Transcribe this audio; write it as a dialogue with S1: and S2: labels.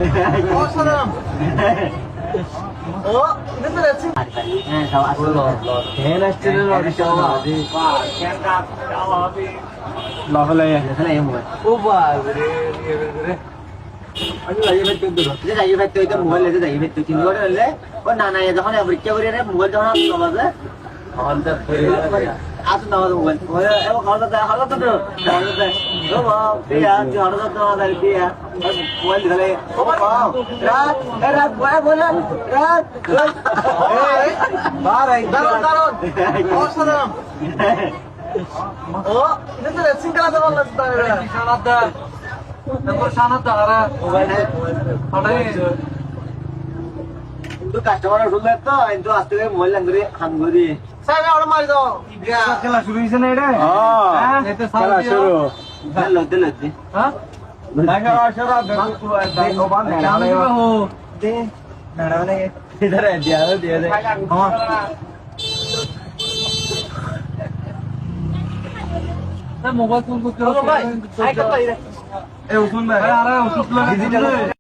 S1: অসাধারণ। ও দেখতে যাচ্ছি।
S2: হ্যাঁ সব আসলো
S1: ফ্যান আসছে রে
S2: লহলে এখানে এই মোবাইল
S1: ও বাবা রে আমি লাগিয়ে ফেলতে দিল।
S2: যে যাই ভাই তুই তো মোবাইল লেতে যাই ভাই তুই তিন করে হলে ও না না যখন পরীক্ষা করে রে মোবাইল যখন বাজে
S1: হলটা
S2: আসুন না মোবাইল ও হলটা তো ও বাবা দিয়া তুই হলটা তো আমাদের দিয়া মোবাইল ধরে ও বাবা রাত রাত বলে রাত
S1: দারুণ দারুণ অসাধারণ। ও দেখতে যাচ্ছি কাজ বললাম তাহলে শানাদা তারপর শানাদা আর
S2: কিন্তু কাস্টমার শুনলে তো কিন্তু আজকে মোবাইল লাঙ্গুরি হাঙ্গুরি
S1: সাহেব আর মারি দাও
S3: খেলা শুরু হয়েছে না এটা?
S1: হ্যাঁ
S3: এতে খেলা শুরু।
S2: লদ্দে লদ্দে
S1: হ্যাঁ
S3: খেলা শুরু। দেখো বান্ধে
S2: দে ম্যাডাম ने इधर है दिया दे
S1: মোবাইল ফোন করতে হবে ভাই আই করতে
S3: এ উঠুন না। আরে উঠুন না।